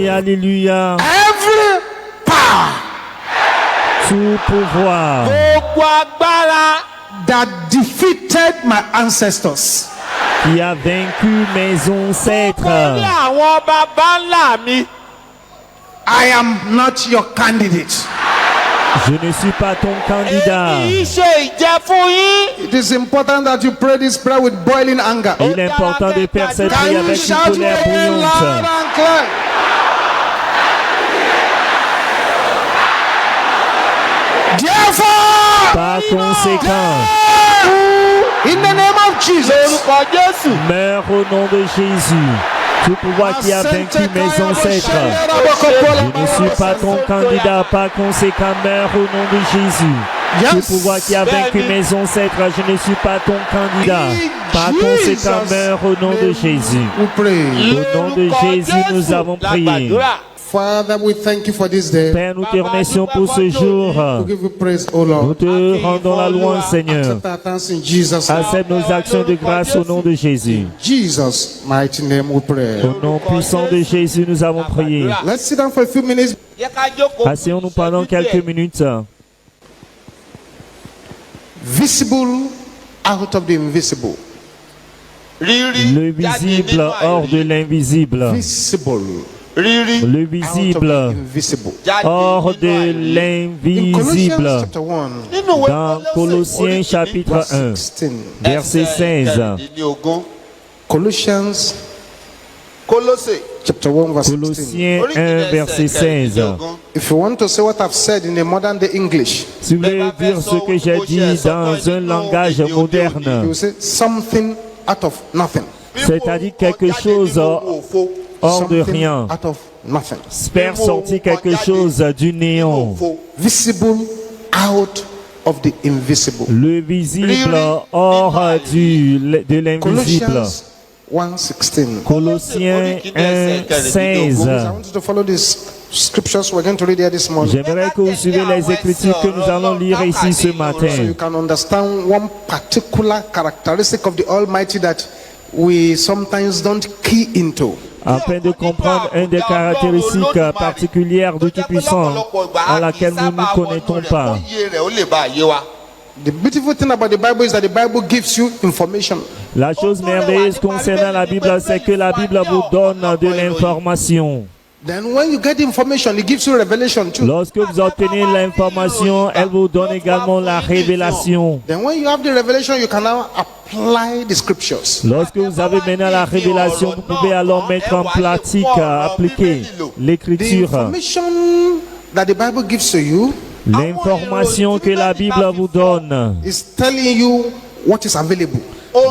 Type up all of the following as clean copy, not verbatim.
alléluia. Every power Tout pouvoir Gbogbo agbára that defeated my ancestors, qui a vaincu mes ancêtres. borí àwọn baba ńlá mi. I am not your candidate. Je ne suis pas ton candidat. Èmi ṣe ìjẹ fún yín. It is important that you pray this prayer with boiling anger. Il est important de faire cette Can prière you avec une shout colère it loud bouillante. and clear? Therefore, Par conséquent, in the name of Jesus, Lórúkọ Jésù. meurs au nom de Jésus. Tout pouvoir qui a vaincu mes ancêtres. Je ne suis pas ton candidat, par conséquent, meurs au nom de Jésus. Tout pouvoir qui a vaincu mes ancêtres, je ne suis pas ton candidat. Par conséquent, meurs au nom de Jésus. we pray. Au nom de Jésus, nous avons prié. Father, we thank you for this day. Père, nous te remercions pour ce jour. We give you praise, O Nous Lord. te rendons la louange, Seigneur. Accept our thanks in Jesus' name. Accepte nos actions de grâce au nom de Jésus. Jesus' mighty name we pray. Au nom puissant de Jésus, nous avons prié. Let's sit down for a few minutes. Yẹ ká jókòó. Asseyons-nous pendant quelques minutes. Visible out of the invisible. Rírí Le visible hors de l'invisible. Visible rírí Le out of the visible invisible. jáde hors de In Colossians l'invisible. chapter 1, Nínú ìwé Dans Colossiens chapitre verse 1, 16. verset 16. kẹrìndínlógún. Colossians Kólósè. chapter 1, verse 16. Colossiens 1, verset 16. If you want to say what I've said in a modern day English, Si vous voulez dire ce que j'ai dit dans un langage you moderne, will say something out of nothing. c'est-à-dire quelque chose hors de Something rien. out of nothing. Faire sortir quelque chose du néant. Visible out of the invisible. Le visible hors de l'invisible. Colossians 1:16. Colossiens 1, I 16. want you to follow these scriptures we're going to read here this morning, J'aimerais que vous suivez les écritures que nous allons lire ici ce so you matin. can understand one particular characteristic of the Almighty that we sometimes don't key into. Afin de comprendre une des caractéristiques particulières du Tout-Puissant à laquelle nous ne connaissons pas. The beautiful thing about the Bible is that the Bible gives you information. La chose merveilleuse concernant la Bible, c'est que la Bible vous donne de l'information. Then when you get information, it gives you revelation too. Lorsque vous obtenez l'information, elle vous donne également la révélation. Then when you have the revelation, you can now apply the scriptures. Lorsque vous avez maintenant la révélation, vous pouvez alors mettre en pratique, appliquer The l'écriture. information that the Bible gives to you L'information que la Bible vous donne is telling you what is available.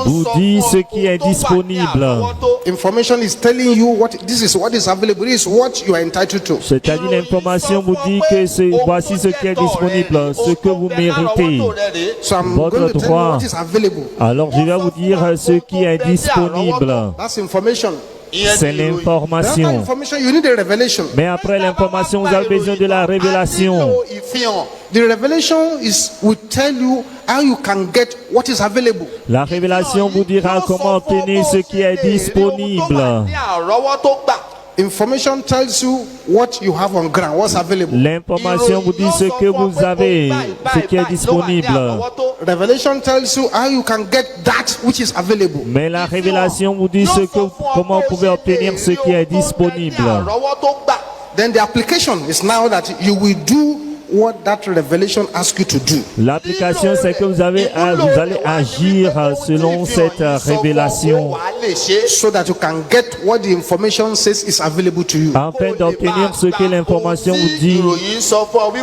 vous dit ce qui est disponible. Information is telling you what is available. This is what you are entitled to. C'est-à-dire l'information vous dit que voici ce qui est disponible, ce que vous méritez. So I'm Votre going to tell you droit. what is available. Alors je vais vous dire ce qui est disponible. That's information. C'est After l'information. information, you need a revelation. Mais après l'information, vous avez besoin de la révélation. The revelation will tell you how you can get what is available. La révélation vous dira comment obtenir ce qui est disponible. Information tells you what you have on ground, what's available. L'information vous dit ce que vous avez, ce qui est disponible. Revelation tells you how you can get that which is available. Mais la révélation vous dit comment vous pouvez obtenir ce qui est disponible. Then the application is now that you will do what that revelation asks you to do. L'application, c'est que vous allez agir selon cette révélation So that you can get what the information says is available to you. afin d'obtenir ce que l'information vous dit,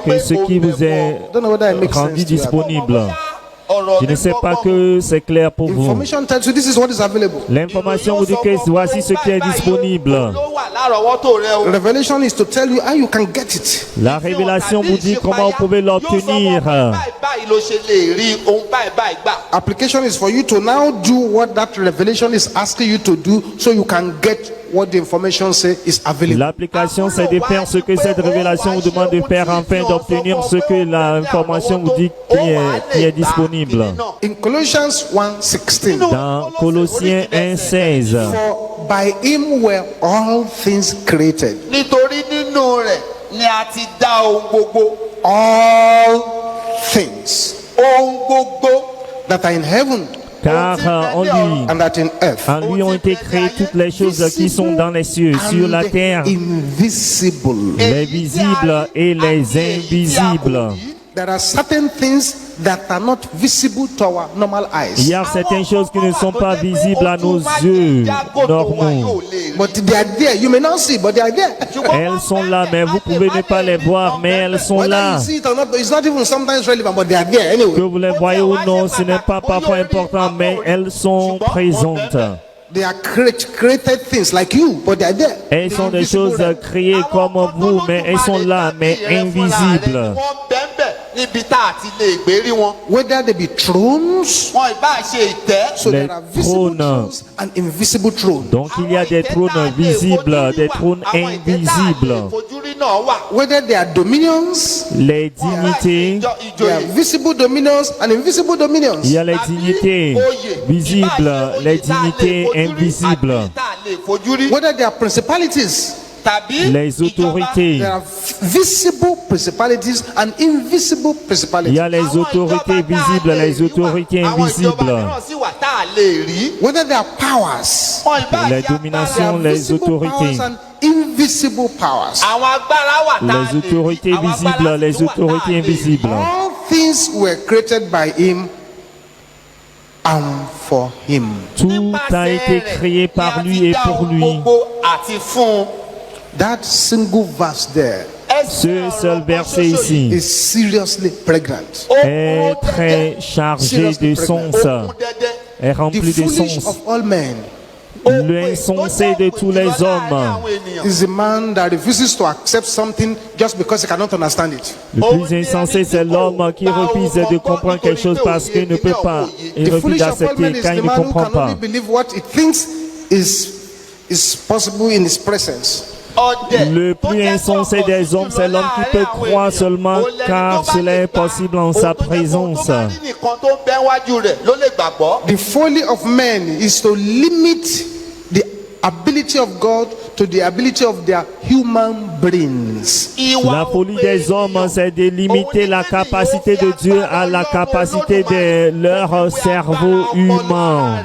que ce qui vous est I don't know whether it makes rendu sense to you. disponible. Je ne sais pas que c'est clair pour vous. Information tells you this is what is available. L'information vous dit que voici ce qui est disponible. Revelation is to tell you how you can get it. La révélation vous dit comment vous pouvez l'obtenir. báyìí ló ṣe lè rí ohun báyìí báyìí gbà. Application is for you to now do what that revelation is asking you to do so you can get what the information say is available. L'application, c'est de faire ce que cette révélation vous demande de faire afin d'obtenir ce que l'information vous dit qui est disponible. In Colossians 1:16, Dans Colossiens 1:16, for by him were all things created. Nítorí nínú rẹ̀ ni a ti dá ohun gbogbo. All things Ohun gbogbo. that are in heaven car en lui, and that in earth. en lui ont été créées toutes les choses qui sont dans les cieux, sur la terre, Invisible. les visibles et les invisibles. There are certain things that are not visible to our normal Il eyes, y a certaines choses qui ne sont pas visibles à nos yeux normaux. but they are there. You may not see, but they are there. Elles sont là, mais vous pouvez ne pas les voir, mais elles sont Whether là. you see it or not, it's not even sometimes relevant, but they are there Que anyway. vous les voyez ou non, ce n'est pas parfois important, mais elles sont présentes. They are created things like you, but they are there. Elles sont des choses créées comme vous, mais elles sont là, mais invisibles. Níbi tá a ti lè gbé rí wọn. Whether they be thrones, Wọn ìbá ṣe ìtẹ́. so Les there are visible trônes. thrones and invisible thrones. Donc il y a des trônes visibles, des trônes invisibles. Ìfojúrí náà wà. Whether they are dominions, Les dignités, there are visible dominions and invisible dominions. il y a les dignités visibles, les dignités invisibles, Whether they are principalities, les autorités. there are visible principalities and invisible Il principalities. y a les autorités visibles, les autorités invisibles, Whether they are powers, les there are dominations, les visible autorités, powers and invisible powers. les autorités visibles, les autorités invisibles. All things were created by him and for him. Tout a été créé par lui et pour lui. That single verse there Ce seul verset ici is seriously pregnant. est très chargé de sens, est The rempli de foolish sens. of all men L'insensé de tous les hommes, is a man that refuses to accept something just because he cannot understand it. le plus insensé, c'est l'homme qui refuse de comprendre quelque chose parce qu'il ne peut pas. Il The refuse foolish of all d'accepter men is quand the il ne man who comprend can pas. only believe what he thinks is possible in his presence. Le plus insensé des hommes, c'est l'homme qui peut croire seulement car cela est possible en sa présence. The folly of men is to limit the ability of God to the ability of their human brains. La folie des hommes, c'est de limiter la capacité de Dieu à la capacité de leur cerveau humain.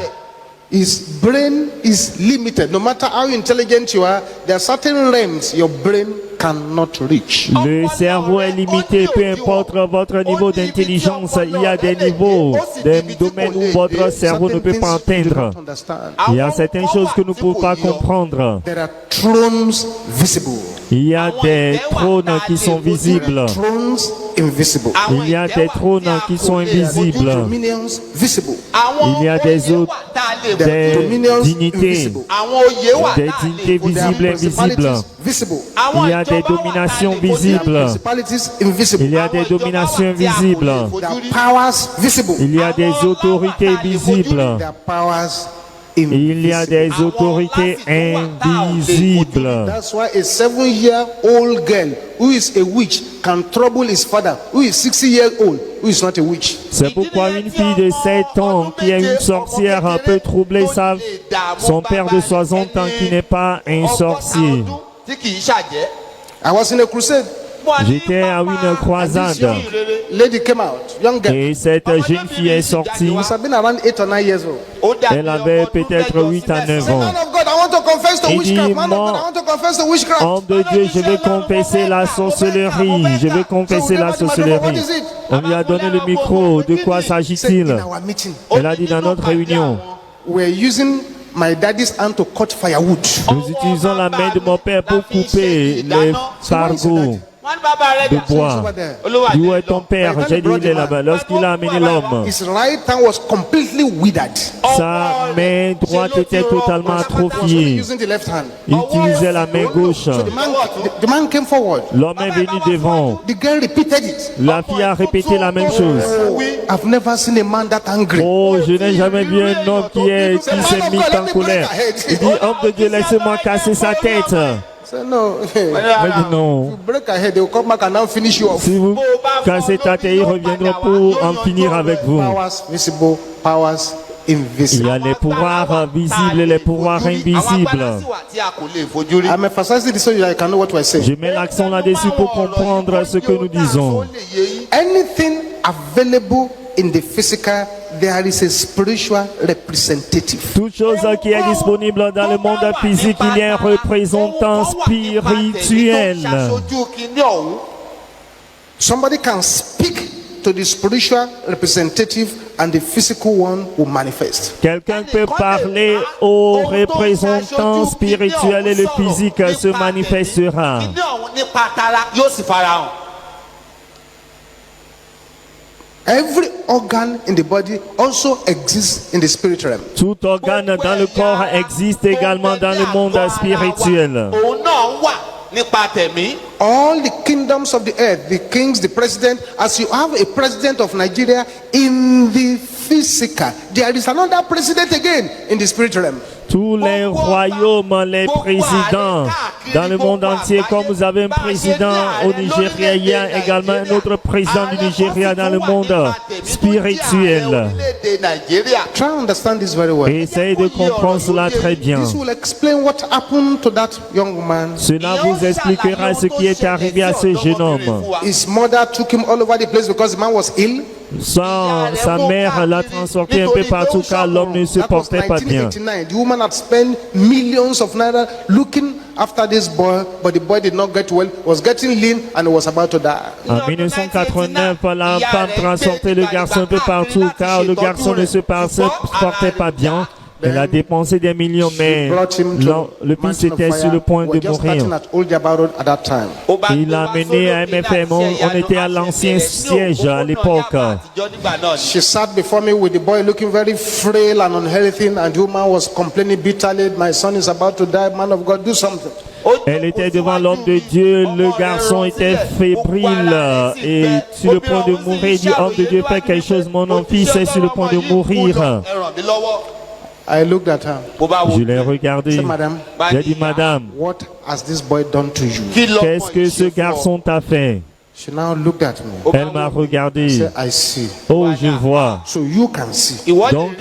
His brain is limited. No matter how intelligent you are, there are certain realms your brain cannot reach. Le cerveau est limité, peu importe votre niveau d'intelligence, il y a des niveaux, des domaines où votre cerveau ne peut pas atteindre. Il y a certaines choses que nous ne pouvons pas comprendre. There are thrones visible. Il y a des trônes qui sont visibles. Thrones invisible. Il y a des trônes qui sont invisibles. Dominions visible. Il y a des autres, des dignités, des dignités visibles et invisibles. Visible. Il y a des dominations visibles. Principalities invisible. Il y a des dominations invisibles. There are powers visible. Il y a des autorités visibles. There are powers Il y a des autorités invisibles. That's why a 7-year-old girl who is a witch can trouble his father who is 60 years old who is not a witch. C'est pourquoi une fille de 7 ans qui est une sorcière peut troubler son père de 60 ans qui n'est pas un sorcier. I was in a crusade. J'étais à une croisade Lady came out, young girl. et cette jeune fille est sortie. Must have been around 8 or 9 years old. Elle avait peut-être 8 à 9 ans. Man of God, I want to confess to Il witchcraft. dit, Man of God, I want to confess to witchcraft. Homme de Dieu, je vais confesser la sorcellerie. Je vais confesser la sorcellerie. On lui a donné le micro. De quoi Said, s'agit-il? in our meeting, Elle a dit dans notre réunion. we're using my daddy's hand to cut firewood. Nous utilisons la main de mon père pour couper les fardeaux. de bois. Où est ton père? J'ai dit, il est là-bas. Lorsqu'il a amené l'homme, his right hand was completely withered. sa main droite était totalement atrophiée. Using the left hand. Il utilisait la main gauche. So the man came forward. L'homme est venu devant. The girl repeated it. La fille a répété la même chose. I've never seen a man that angry. Oh, je n'ai jamais vu un homme qui s'est mis en colère. Il dit, homme de Dieu, laissez-moi casser sa tête. So, no. Il dit non. You break her head, they will come back and now finish you off. Si vous cassez ta tête, ils reviendront pour en finir avec vous. Powers visible, powers Il invisible. y a les pouvoirs visibles et les pouvoirs invisibles. I'm emphasizing this so you can know what we're saying. Je mets l'accent là-dessus pour comprendre ce que nous disons. Anything available in the physical, there is a spiritual representative. Toute chose qui est disponible dans le monde physique, il y a un représentant spirituel. Somebody can speak to the spiritual representative and the physical one will manifest. Quelqu'un peut parler au représentant spirituel et le physique se manifestera. Every organ in the body also exists in the spirit realm. Tout organe dans le corps existe également dans le monde spirituel. All the kingdoms of the earth, the kings, the president, as you have a president of Nigeria in the physical, there is another president again in the spirit realm. Tous les royaumes, les présidents dans le monde entier, comme vous avez un président au Nigeria, il y a également un autre président du Nigeria dans le monde spirituel. Try to understand this very well. Essayez de comprendre cela très bien. This will explain what happened to that young man. Cela vous expliquera ce qui est arrivé à ce jeune homme. His mother took him all over the place because the man was ill. Sa mère l'a transporté un peu partout car l'homme ne se That was portait pas bien. 1989. The woman had spent millions of naira looking after this boy, but the boy did not get well, was getting lean and was about to die. En 1989, la femme transportait le garçon un peu partout car le garçon ne se portait pas bien. Elle a dépensé des millions, mais le fils était sur le point de mourir. Il l'a amené à MFM. On était à l'ancien siège à l'époque. She sat before me with the boy looking very frail and unhealthy, and the woman was complaining bitterly, "My son is about to die. Man of God, do something." Elle était devant l'homme de Dieu. Le garçon était fébrile et sur le point de mourir. Il dit, homme de Dieu, fais quelque chose. Mon fils est sur le point de mourir. I looked at her. Je l'ai regardé. J'ai dit, madame, What has this boy done to you? qu'est-ce que ce garçon t'a fait? She now looked at me. Elle m'a regardé. Said, I see. Oh, je vois. So you can see. Donc,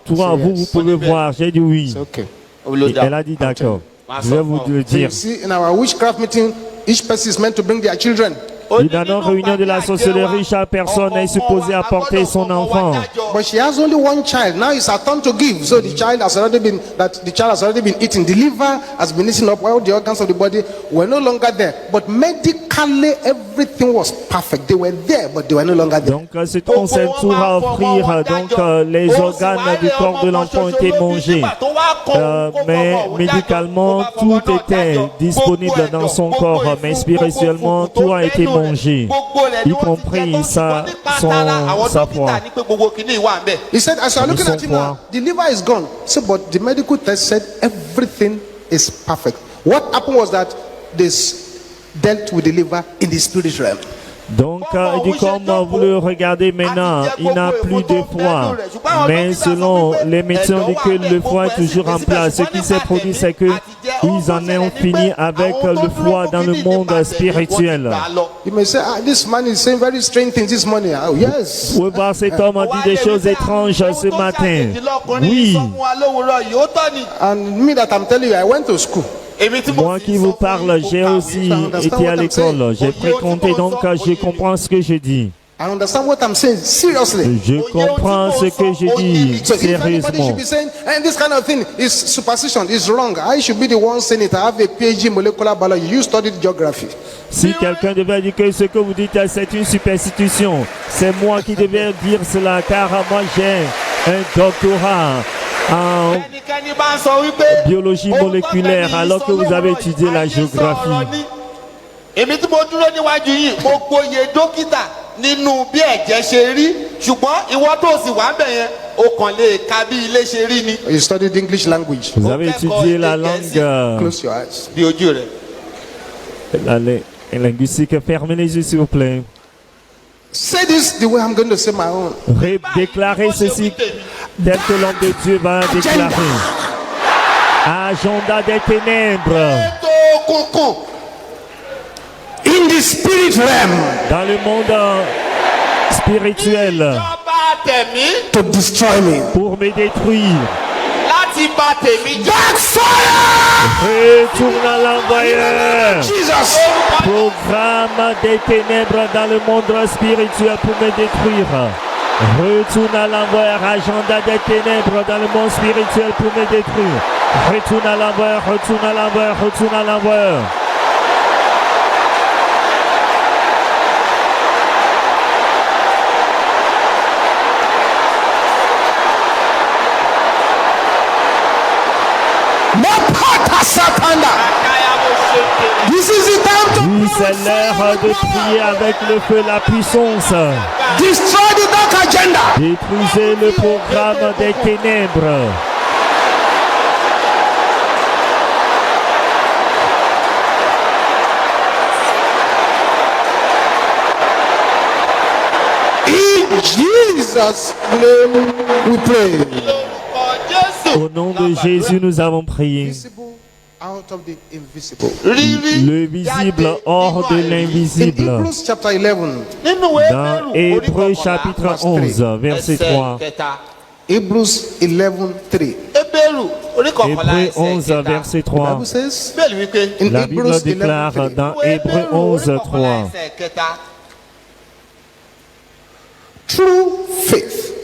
toi, vous pouvez voir. J'ai dit oui. It's okay. Et elle a dit d'accord. Je vais vous le So you dire. see, in our witchcraft meeting, each person is meant to bring their children. Dans nos réunions de la sorcellerie, chaque personne est supposée apporter son enfant. But she has only one child. Now it's her turn to give. So the child has already been eaten. The liver has been eaten up. All the organs of the body were no longer there. But medically, everything was perfect. They were there, but they were no longer there. Donc, c'est un seul tour à offrir. Donc, les organes du corps de l'enfant ont été mangés. Mais médicalement, tout était disponible dans son corps. Mais spirituellement, tout a été mangé, y compris sa foi. He said, as you are looking at him now, the liver is gone. So, but the medical test said everything is perfect. What happened was that this dealt with the liver in the spirit realm. Donc, il dit comme vous le regardez maintenant, il n'a plus de foie. Mais selon les médecins, on dit que le foie est toujours en place. Ce qui s'est produit, c'est qu'ils en ont fini avec le foie dans le monde spirituel. You may say, this man is saying very strange things this morning. Oh, yes. Vous pouvez voir, cet homme a dit des choses étranges ce matin. Oui. And me that I'm telling you, I went to school. Moi qui vous parle, j'ai aussi été à l'école. J'ai fréquenté, donc je comprends ce que je dis. I understand what I'm saying seriously. Je comprends ce que je dis So if anybody sérieusement. should be saying, and this kind of thing is superstition, is wrong. I should be the one saying it. I have a PhD in molecular biology. You studied geography. Si quelqu'un devait dire que ce que vous dites c'est une superstition, c'est moi qui devais dire cela, car moi j'ai un doctorat en biologie moléculaire alors que vous avez étudié la géographie. èmi tí mo dúró níwájú yìí mo gboyè dókítà nínú bí ẹ̀jẹ̀ ṣe rí ṣùgbọ́n ìwọ tó sì wà bẹ̀ yẹn o kàn lè ka bí ilé ṣe rí ni. You studied English language. Vous avez étudié la langue, Close your eyes. bí ojú rẹ̀. la linguistique. Fermez les yeux, s'il vous plaît. Say this the way I'm going to say my own. Déclarez ceci tel que l'homme de Dieu va déclarer. Agenda des ténèbres. ètò òkùnkùn In the spirit realm, Dans le monde spirituel, ìjọba tẹ̀mí to destroy me. pour me détruire. láti bà tèmi jẹ́. Backfire! Retourne à l'envoyeur. Jesus! Programme des ténèbres dans le monde spirituel pour me détruire. Retourne à l'envoyeur. Agenda des ténèbres dans le monde spirituel pour me détruire. Retourne à l'envoyeur. Retourne à l'envoyeur. Retourne à l'envoyeur. Mapata Satanda! This is the time to Oui, c'est l'heure de prier avec le feu, la puissance. destroy the dark agenda. Détruisez le programme des ténèbres. In Jesus' name we pray. Au nom de Jésus, nous avons prié. Visible out of the invisible. Le visible hors de In l'invisible. Hebrews chapter 11. Dans Hébreux chapitre 11, verset 3. Hebrews 11, 3. Hébreux 11, verset 3. Bible says in La Bible Hebrews 11, déclare 3. dans Hébreux 11, 3. True faith.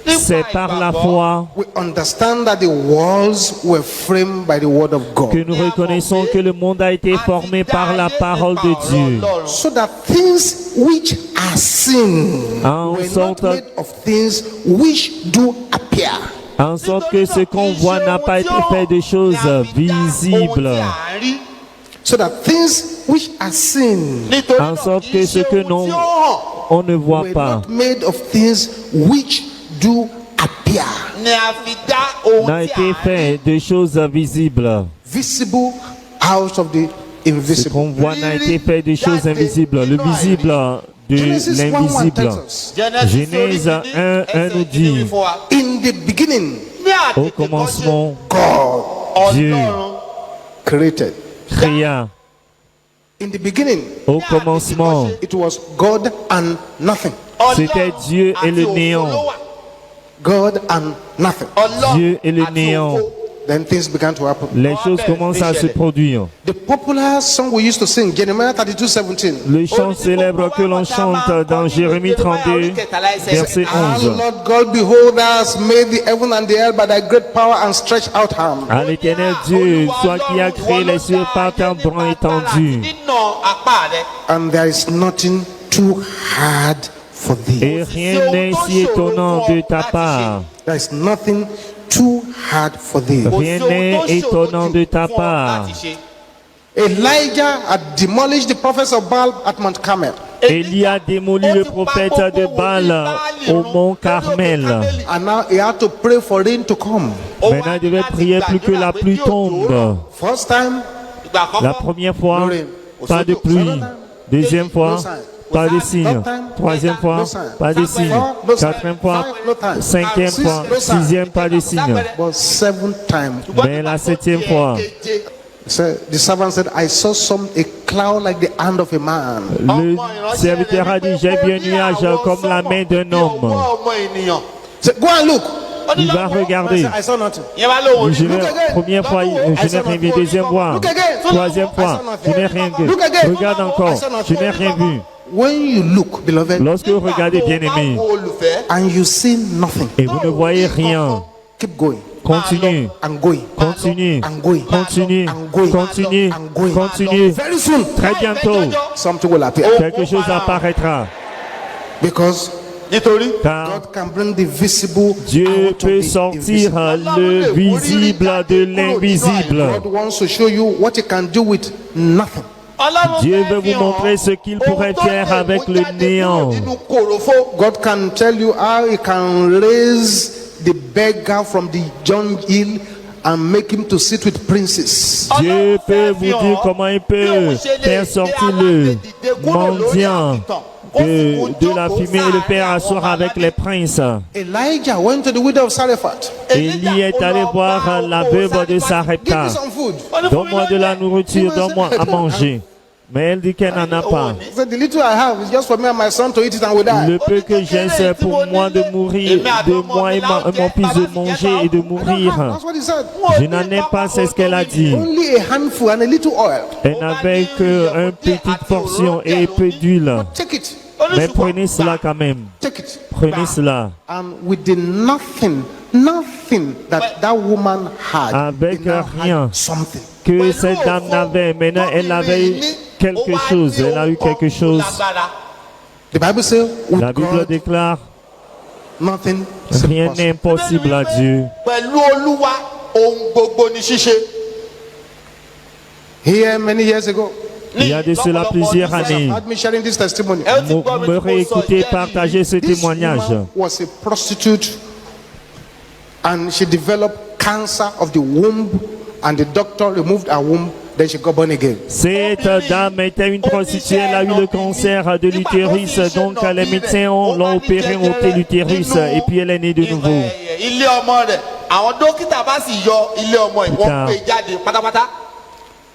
C'est par la foi We understand that the worlds were framed by the word of que God, nous reconnaissons que le monde a été formé par la parole de Dieu, so that things which are seen En were sorte- not made of things which do appear. en sorte que ce qu'on voit n'a pas été fait de choses visibles, So that things which are seen en sorte que ce que on ne voit were pas not made of things which do appear. n'a été fait de choses visibles. Visible out of the Ce invisible. qu'on voit n'a été fait de choses invisibles. Le visible de Genesis 1:1 l'invisible. tells us, Genèse 1:1 nous dit, in the beginning, au commencement, God Dieu created. créa. In the beginning, Au commencement, it was God and nothing. c'était Dieu et le néant. God and nothing. Dieu et le néant. Then things began to happen. Les choses commencent à se produire. The popular song we used to sing, Jeremiah 32:17. Le chant célèbre que l'on chante dans Jérémie 32, verset Ah, 11. Lord God, behold, thou hast made the heaven and the earth by thy great power and stretched out arm. À l'éternel Dieu, toi qui as créé les cieux par ton bras étendu, And there is nothing too hard for thee. et rien n'est si étonnant de ta part. There is nothing too hard for thee. Rien n'est étonnant de ta part. Elijah had demolished the prophets of Baal at Mount Carmel. Élie a démoli le prophète de Baal au mont Carmel. And now he had to pray for rain to come. Maintenant, il devait prier plus que la pluie tombe. First time, La première fois, pas de pluie. Deuxième fois, pas de signe. Troisième fois, pas de signe. Quatrième fois, cinquième fois, sixième, pas de signe. but seventh time, Mais la septième fois, the servant said, I saw a cloud like the hand of a man. le serviteur a dit, j'ai vu un nuage comme la main d'un homme. Say, go and look. Il va regarder. I saw nothing. Première fois, je n'ai rien vu. Deuxième fois, troisième fois, je n'ai rien vu. Regarde encore, je n'ai rien vu. When you look, beloved, Lorsque vous regardez, bien aimé, and you see nothing, et vous ne voyez rien, keep going. continue, And going. continue, And going. continue, And going. continue, And going. continue. Very soon, Très bientôt, something will appear. quelque chose apparaîtra. Because Car God can bring the visible Dieu out of peut the sortir invisible. le visible de l'invisible. God wants to show you what he can do with nothing. Dieu veut vous montrer ce qu'il pourrait faire avec le néant. God can tell you how he can raise the beggar from the dunghill and make him to sit with princes. Dieu peut vous dire comment il peut faire sortir le mendiant de la fumée et le faire asseoir avec les princes. Elijah went to the widow of Sarephat. Élie est allé voir la veuve de Give Sarepta. me some food. Donne-moi de la nourriture, donne-moi à manger. Mais elle dit qu'elle n'en a pas. He said, the little I have is just for me and my son to eat it and we die. Le peu que j'ai, c'est pour moi de mourir, de moi et mon fils de manger et de mourir. That's what he said. Je n'en ai pas, c'est ce qu'elle a dit. Only a handful and a little oil. Elle n'avait qu'une petite portion et peu d'huile. Take it. Mais prenez cela quand même. Take it. Prenez cela. And with the nothing that woman had, Avec they now rien. had something. Que cette dame n'avait, maintenant elle avait quelque chose. Elle a eu quelque chose. The Bible says, with La Bible God, déclare, nothing is rien impossible. n'est impossible à Dieu. pẹ̀lú olúwa ohun gbogbo ni ṣíṣe. Here many years ago, Il y a de cela plusieurs années. had me sharing this testimony. Me réécouter, partager ce This témoignage. woman was a prostitute and she developed cancer of the womb and the doctor removed her womb, then she got born again. Cette dame était une prostituée, elle a eu le cancer de l'utérus, donc les médecins l'ont opéré, ont ôté l'utérus et puis elle est née de nouveau. ilé ọmọ rẹ̀ àwọn dókítà bá sì yọ ilé ọmọ yìí wọ́n gbé jáde pátápátá.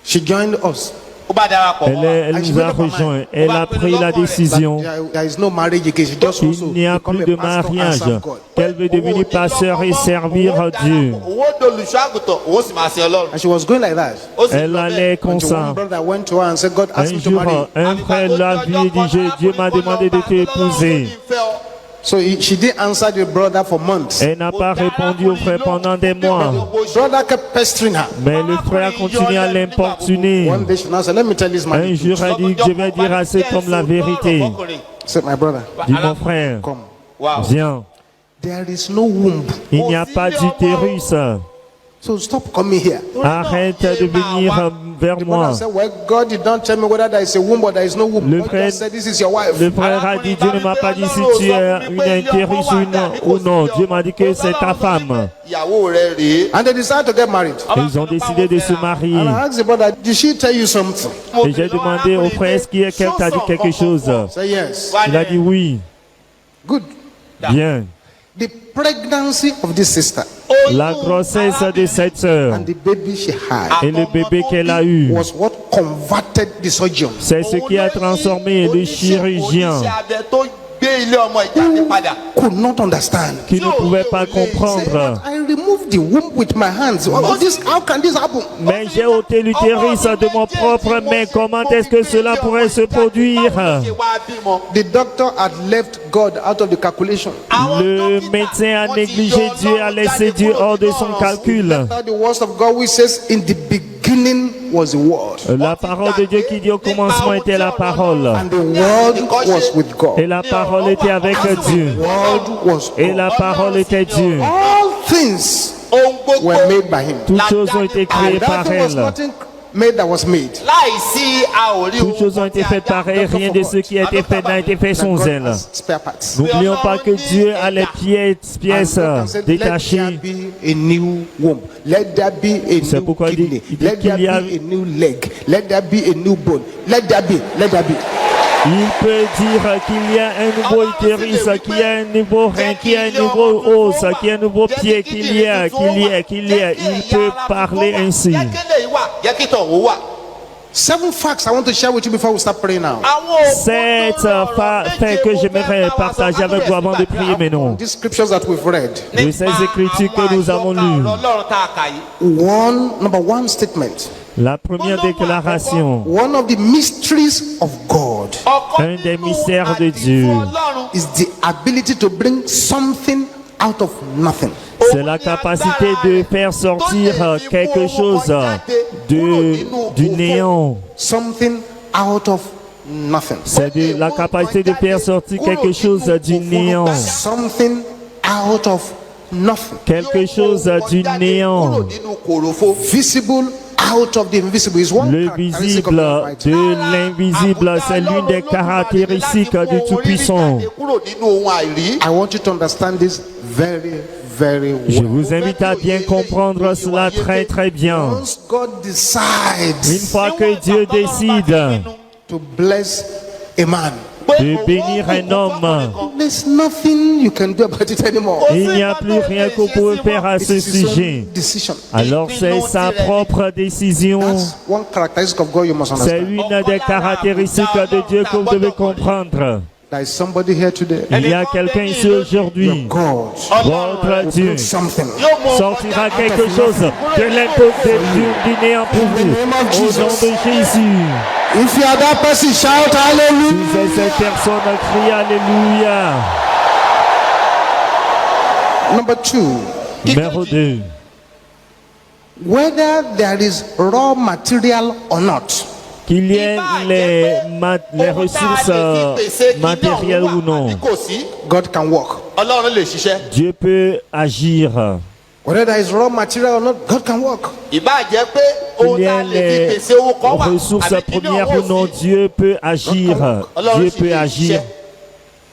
She joined us. ó bá darapọ̀ mọ́ wa. Elle nous a rejoints, elle a pris la décision. There is no marriage again. She just wants Il to n'y a become plus a de pastor and mariage, serve God. qu'elle veut devenir pasteur et servir Dieu. owó dolùṣọ́ àgùntàn owó sì máa ṣe ọlọ́run. And she was going like that. ó sì Elle lọ allait bẹ́ẹ̀. comme Until one ça. brother went to her and said, God asked Un me to jour, marry you. un frère l'a vu et dit, Dieu m'a demandé de te épouser. So she didn't answer the brother for months. Elle n'a pas répondu au frère pendant des mois. Brother kept pestering her. Mais le frère continue à l'importuner. One day she now said, let me tell you this, Un man. jour, elle dit, je vais dire à cet homme la vérité. I said, my brother, Dis mon frère, come. viens. There is no womb. Il n'y a pas d'utérus. So stop coming here. Arrête de venir vers The moi. brother said, well, God did not tell me whether there is a womb or there is no womb. Le God frère- just said, this is your wife. Le frère a dit, Dieu ne m'a pas dit si tu es une utérus ou non. Dieu m'a dit que c'est ta femme. ìyàwó rẹ̀ rèé. And they decided to get married. Ils ont décidé de se marier. And I asked the brother, did she tell you something? Et j'ai demandé au frère, est-ce qu'elle t'a dit quelque chose? Say yes. Il a dit oui. Good. Bien. The pregnancy of this sister La grossesse de cette sœur and the baby she had et le bébé qu'elle a eu, was what converted the surgeon. c'est ce qui a transformé le chirurgien oníṣẹ́ abẹ tó gbé ilé ọmọ ìjáde padà. Could not understand. qui ne pouvait pas Say, comprendre. I removed the womb with my hands. How can this happen? Mais j'ai ôté l'utérus de mon propre main. Comment est-ce que cela pourrait se produire? ṣe wá bímọ. The doctor had left God out of the calculation. Le médecin a négligé Dieu, a laissé Dieu hors de son calcul. Now the words of God which says, in the beginning was the word. La parole de Dieu qui dit au commencement était la parole. And the word was with God. Et la parole était avec Dieu. Word was Et God. la parole était Dieu. All things ohun gbogbo were made by him. Toutes choses ont été créées And par that was elle. nothing made that was made. láìsí a ò rí Toutes choses ont été faites par elle. Rien de ce qui a été fait n'a été fait That sans God elle. has spare parts. N'oublions pas que Dieu a les pièces And God said, let there détachées. be a new womb. Let there be a C'est new pourquoi il kidney. dit Let there qu'il y a- be a new leg. Let there be a new bone. Let there be. Let there be. Il peut dire qu'il y a un nouveau utérus, qu'il y a un nouveau rein, qu'il y a un nouveau os, qu'il y a un nouveau pied, qu'il y a. Il peut parler ainsi. yẹ kí lè wà yẹ kí tọ̀hún wà. 7 facts I want to share with you before we start praying now. àwọn C'est fait que j'aimerais partager avec vous avant de prier maintenant. These scriptures that we've read. De ces écritures que nous avons lues. ọlọ́run tá a kà yìí. Number one statement. La première déclaration, One of the mysteries of God un des mystères de Dieu, ọlọ́run is the ability to bring something out of nothing. c'est la capacité de faire sortir quelque chose du néant. Something out of nothing. C'est la capacité de faire sortir quelque chose du néant. Something out of nothing. Quelque chose du néant. kúrò nínú kòròfo. Visible out of the invisible is one Le characteristic of visible the Almighty. de l'invisible, c'est l'une des caractéristiques du Tout-Puissant. kúrò nínú ohun àìrí. I want you to understand this very, very Je well. vous invite à bien comprendre cela très très bien. Once God decides Une fois que Dieu décide to bless a man, de bénir un homme, there's nothing you can do about it anymore. il n'y a plus rien que vous pouvez faire à It ce is his own sujet. decision. Alors c'est sa propre décision. That's one characteristic of God you must C'est understand. une des caractéristiques de Dieu que vous devez comprendre. There is somebody here today. Il y a quelqu'un ici aujourd'hui. God Votre Dieu did something. sortira quelque chose de du néant pour vous. Au nom de Jésus. If you are that person, shout hallelujah. Vous êtes cette personne, crie Alléluia. Number 2, Numéro 2. whether there is raw material or not, Qu'il y ait les ressources matérielles ou non, kò sí, God can work. ọlọ́run lè ṣiṣẹ́. Dieu peut agir. Whether there is raw material or not, God can work. ìbá jẹ́ pé Qu'il ohun y tá a ait lè fi pèsè owó kan wà les ressources àbí kí ní premières ọwọ́ ou non, sí. Dieu peut agir. Dieu peut agir.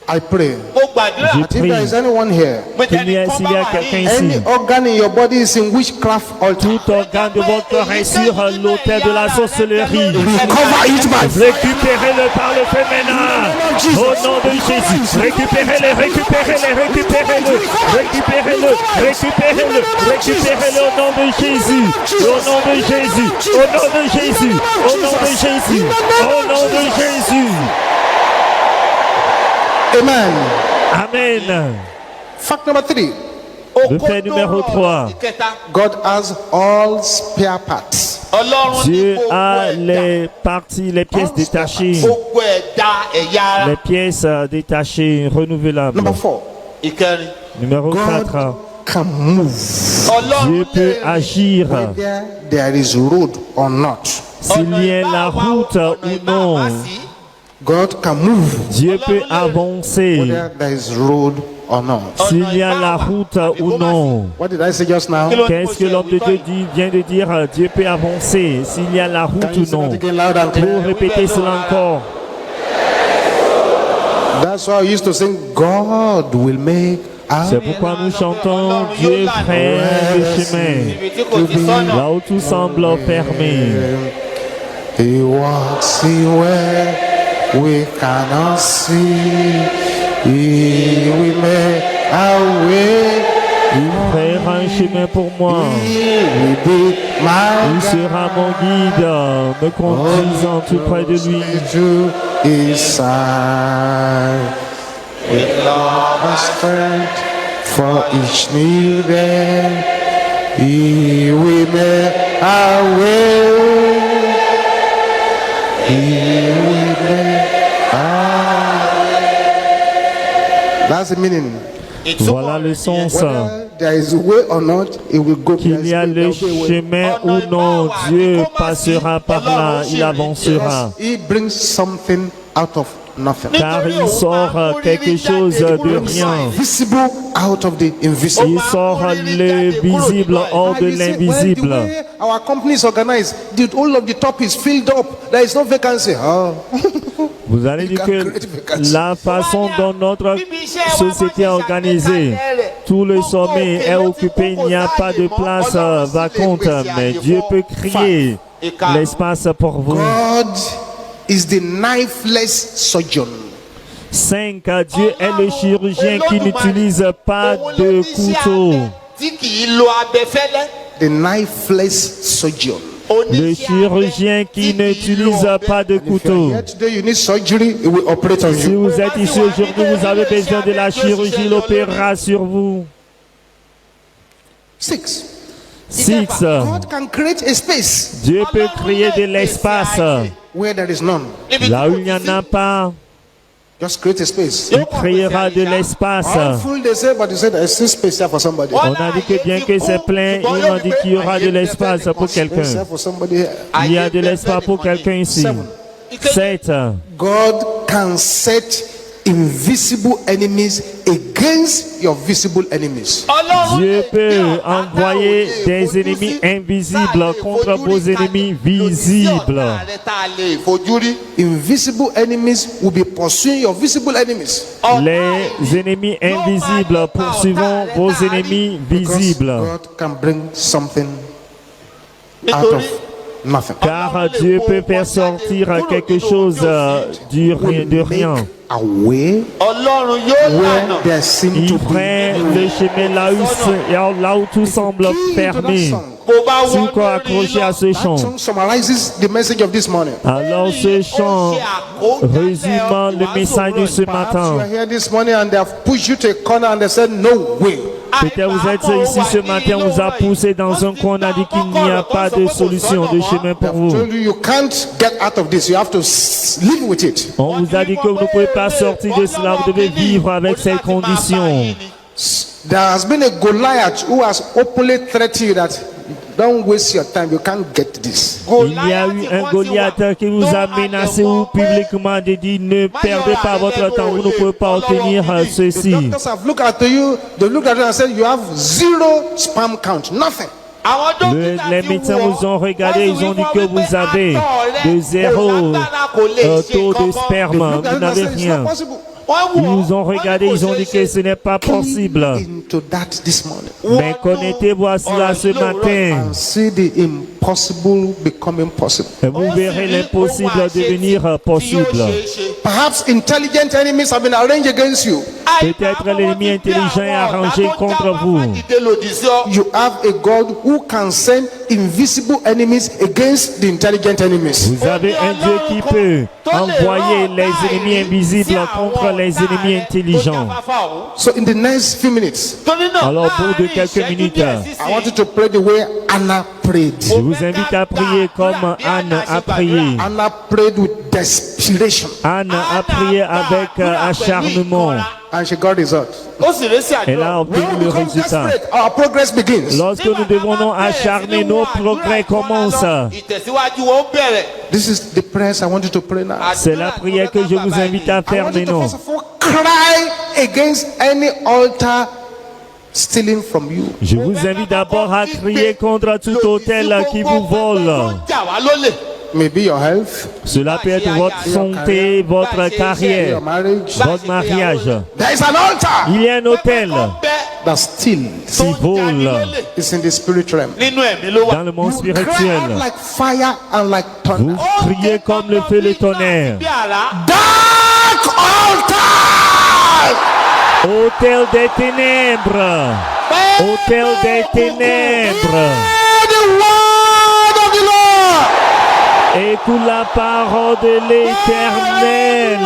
I pray mo gbàdúrà Je that if there is anyone here, S'il y a quelqu'un any ici, organ in your body is in witchcraft altar, tout organe de votre corps est sur l'autel de la sorcellerie. recover it by faith. Récupérez-le par le feu maintenant. Au nom de Jésus. Récupérez-le, récupérez-le, récupérez-le, récupérez-le, récupérez-le, récupérez-le au nom de Jésus. Au nom de Jésus. Au nom de Jésus. Au nom de Jésus. Au nom de Jésus. Amen. Amen. Fact number 3, Le fait numéro 3. God has all spare parts. ọlọ́run ní Dieu gbogbo a ẹ̀dá les parties, les pièces détachées. gbogbo ẹ̀dá ẹ̀yà ara. Les pièces détachées, renouvelables. Number 4, ìkẹrin Numéro 4. God can move ọlọ́run Dieu peut lè agir. whether there is road or not. S'il y a la route ou non, God can move Dieu peut avancer. whether there is road or not. S'il y a la route ou non. What did I say just now? Qu'est-ce que l'homme de Dieu vient de dire? Dieu peut avancer. S'il y a la route Can you ou say non. that again loud and Pour clear? répéter cela encore. That's why I used to sing, God will make C'est a pourquoi nous chantons Dieu fait le chemin. ibi tí kò ti sọ́nà. Là où tout semble fermé. He walks in where we cannot see. He will make a way. Faire un chemin pour moi. He will be my Il sera mon guide, me conduisant tout près de lui. to his side. With love and strength for each new day. He will make a way. He will make a way. That's the meaning. Voilà le sens. Whether there is a way or not, it will go. Qu'il y a le chemin ou non, Dieu passera par là, il avancera. He brings something out of nothing. Car il sort quelque chose de rien. Visible out of the invisible. Il sort le visible hors de You say, well, the l'invisible. way our company is organized, the whole of the top is filled up. There is no vacancy. Oh. Vous allez dire que la façon dont notre société est organisée, tout le sommet est occupé, il n'y a pas de place vacante, mais Dieu peut créer l'espace pour vous. God is the knifeless surgeon. 5. Dieu est le chirurgien qui n'utilise pas de couteau. tí kì í lo abẹfẹ́lẹ́. The knifeless surgeon. Le chirurgien qui n'utilise pas de If you are couteau. here today, you need surgery, it will operate on Si you. vous êtes ici aujourd'hui, vous avez besoin de la chirurgie, il opérera sur vous. 6. 6. God can create a space Dieu peut créer de l'espace where there is none. là où il n'y en a pas. Just create a space. Il créera de l'espace. All full they say, but they said there is still space here for somebody. On a dit que bien que c'est plein, ils ont dit qu'il y aura de l'espace pour Space here quelqu'un. for somebody here. Il y a de l'espace pour quelqu'un ici. 7. God can set invisible enemies against your visible enemies. Dieu peut envoyer des ennemis invisibles contre vos ennemis visibles. Invisible enemies will be pursuing your visible enemies. Les ennemis invisibles poursuivant vos ennemis visibles. God can bring something out of nothing. Car Dieu peut faire sortir quelque chose de rien. A way where there seems Il to be prend le chemin là où tout semble fermé. Si vous accroché à ce chant, song summarizes the message of this morning. alors ce chant résume le message de ce Perhaps you are matin. here this morning and they have pushed you to a corner and they said no way. Peut-être vous êtes ici ce matin, on vous a poussé dans un coin, on a dit qu'il n'y a pas de solution, de chemin pour vous. Told you you can't get out of this. You have to live with it. On vous a dit que vous ne pouvez pas sortir de cela, vous devez vivre avec ces conditions. There has been a Goliath who has openly threatened you that don't waste your time. You can't get this. Il y a eu un Goliath qui vous a menacé ou publiquement de dire ne perdez pas votre temps, vous ne pouvez pas obtenir The ceci. doctors have looked at you. They looked at you and said you have zero sperm count, nothing. Les médecins vous ont regardé, ils ont dit que vous avez de zéro taux de sperme, Look at vous you and n'avez said it's rien. not possible. Ils vous ont regardé, ils ont dit que ce n'est pas possible. Into that this morning Mais connectez-vous à cela ce matin. and see the impossible becoming possible. Et vous verrez l'impossible devenir possible. Perhaps intelligent enemies have been arranged against you. Peut-être l'ennemi intelligent est arrangé contre vous. You have a God who can send invisible enemies against the intelligent enemies. Vous avez un Dieu qui peut envoyer les ennemis invisibles contre les ennemis intelligents. So in the next few minutes, Alors, au bout de quelques minutes, I want you to pray the way Anna prayed. je vous invite à prier comme Anne a prié. Anna prayed with desperation Anne a prié avec acharnement. and she got results. Elle a obtenu le résultat. Our progress begins. Lorsque nous devons nous acharner, nos progrès commencent. This is the prayers I want you to pray now. C'est la prière que je vous invite à I faire want you to maintenant. first of all cry against any altar stealing from you. Je vous invite d'abord à crier contre tout hôtel qui vous vole. Maybe your health, Cela peut être votre santé, votre carrière, your marriage. votre mariage. There is an altar Il y a un hôtel that steals. qui vole It's in the spirit realm. dans le monde Cry out spirituel. like fire and like Vous thunder. criez comme le feu et le tonnerre. Dark altar! Hôtel des ténèbres. Hôtel des ténèbres. Hear the word of the Lord. Écoute la parole de l'Éternel.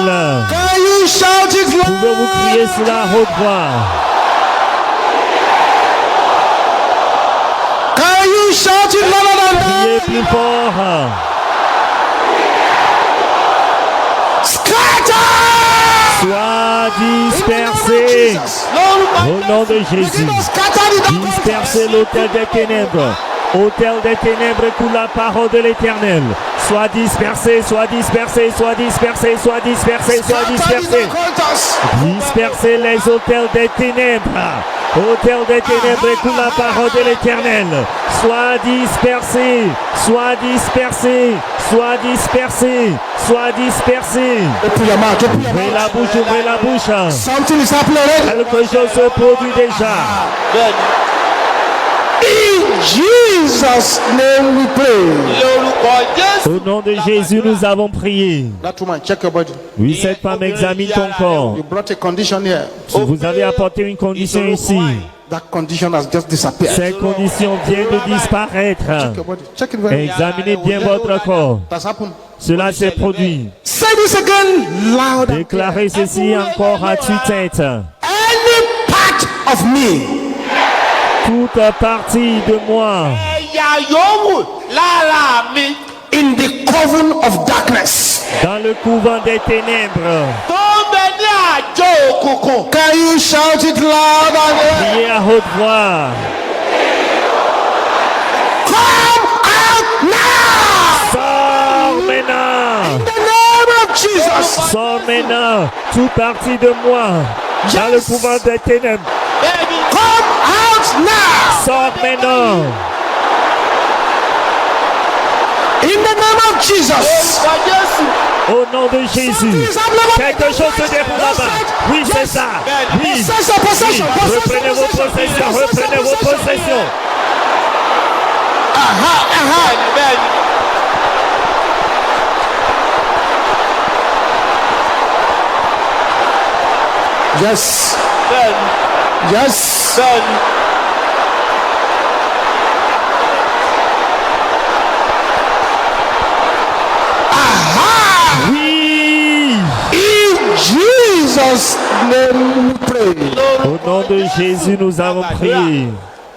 Can you shout it loud? Pouvez-vous crier cela à haute voix? Can you shout it louder than that? Criez plus fort. Scatter! Sois dispersé. Au nom de Jésus. Scatter the darkness. Dispersez l'hôtel des ténèbres. Hôtel des ténèbres, écoute la parole de l'Éternel. Sois dispersé, sois dispersé, sois dispersé, sois dispersé, sois dispersé. Dispersez les hôtels des ténèbres. Hôtel des ténèbres, écoute la parole de l'Éternel. Sois dispersé, sois dispersé, sois dispersé, sois dispersé. Open your mouth, open your Ouvrez mouth. la bouche, ouvrez la bouche. Something is happening already. Quelque chose se produit déjà. In Jesus' name we pray. Au nom de Jésus, nous avons prié. That woman, check your body. Oui, cette femme examine ton corps. You brought a condition here. Vous avez apporté une condition ici. That condition has just disappeared. Cette condition vient de disparaître. Check your body. Check it very well. Examinez bien votre corps. That's happened. Cela s'est produit. Say this again loud. Déclarez ceci encore à tue-tête. Any part of me Toute partie de moi in the coven of darkness. dans le couvent des ténèbres. Can you shout it loud and Priez à haute voix. come out now? Sors maintenant. In the name of Jesus. Sors maintenant. Toute partie de moi dans le pouvoir des ténèbres. Come out now. Sors maintenant. In the name of Jesus. Au nom de Jésus. Quelque chose se déroule là-bas. Oui, c'est ça. Oui. Oui. Reprenez vos possessions. Reprenez vos possessions. Yes. Yes. Oui. In Jesus' name we pray. Au nom de Jésus, nous avons prié.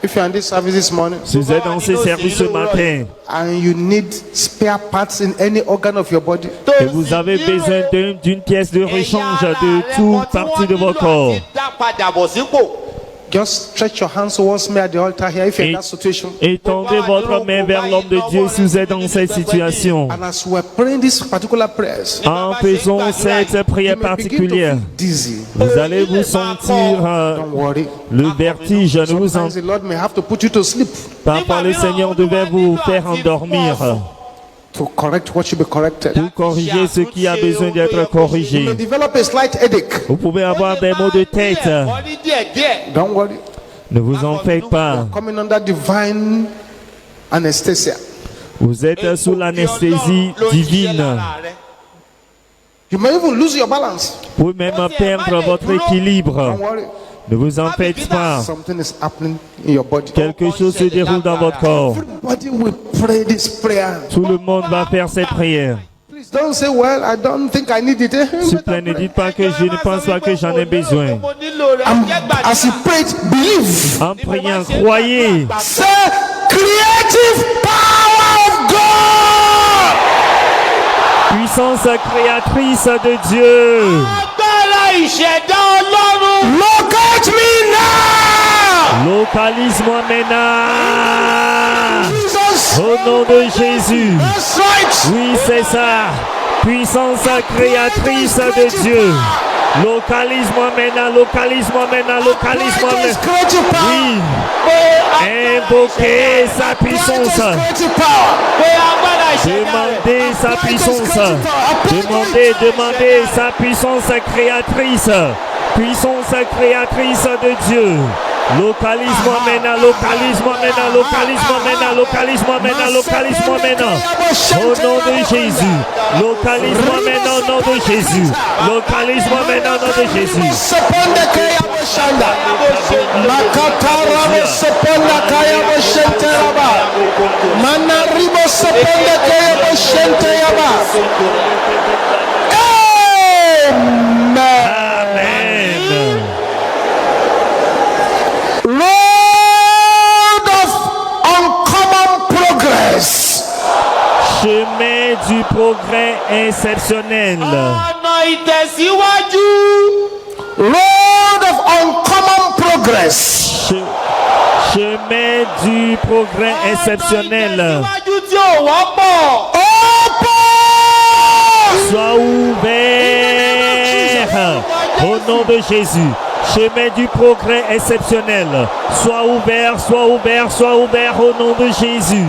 If you're in this service this morning Si vous êtes dans ces services ce matin and you need spare parts in any organ of your body, et vous avez besoin d'une pièce de rechange de toute partie de votre corps, just stretch your hands towards me at the altar here if you're in that situation. étendez votre main vers l'homme de Dieu si vous êtes dans cette situation. And as we're praying these particular prayers, En faisant cette prière you may begin to particulière, feel dizzy. vous allez vous sentir Don't worry. le vertige. Ne vous en... Sometimes the Lord may have to put you to sleep Parfois, le Seigneur devait vous faire endormir to correct what should be corrected. pour corriger ce qui a besoin d'être You corrigé. may develop a slight headache. Vous pouvez avoir des maux de tête. Don't worry. Ne vous en faites pas. Coming under divine anesthesia. Vous êtes sous l'anesthésie divine. You may even lose your balance. Vous pouvez même perdre votre équilibre. Don't worry. Ne vous en faites pas. Something is happening in your body. Quelque chose se déroule dans votre corps. Everybody will pray this prayer. Tout le monde va faire cette prière. Please don't say, well, I don't think I need it. S'il vous plaît, ne dites pas que je ne pense pas que j'en ai besoin. As you pray, believe. En priant, croyez. Say, creative power of God. Puissance créatrice de Dieu. Locate me now. Localise-moi maintenant. Jesus. Au nom de Jésus. That's right. Oui, c'est ça. Puissance créatrice de Dieu. Localise-moi maintenant, localise-moi maintenant, localise-moi maintenant. Creative power. Oui. Invoquez sa puissance. Creative power. Demandez sa puissance. Demandez sa puissance créatrice. Puissance créatrice de Dieu. Localise-moi maintenant, localise-moi maintenant, localise-moi maintenant, localise-moi maintenant, localise-moi maintenant. Au nom de Jésus. Localise-moi maintenant au nom de Jésus. Localise-moi maintenant au nom de Jésus. Amen. Road of uncommon progress. Chemin du progrès exceptionnel. Road of uncommon progress. Chemin du progrès exceptionnel. Sois ouvert au nom de Jésus. Chemin du progrès exceptionnel. Sois ouvert, sois ouvert, sois ouvert au nom de Jésus.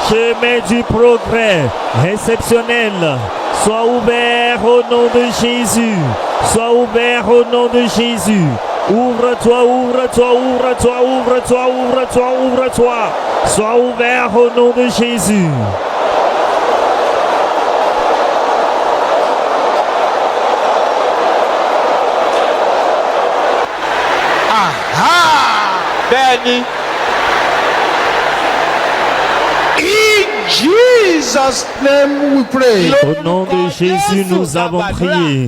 Chemin du progrès exceptionnel. Sois ouvert au nom de Jésus. Sois ouvert au nom de Jésus. Ouvre-toi, ouvre-toi, ouvre-toi, ouvre-toi, ouvre-toi, ouvre-toi. Sois ouvert au nom de Jésus. Bẹ́ẹ̀ni. In Jesus' name we pray. Au nom de Jésus, nous avons prié.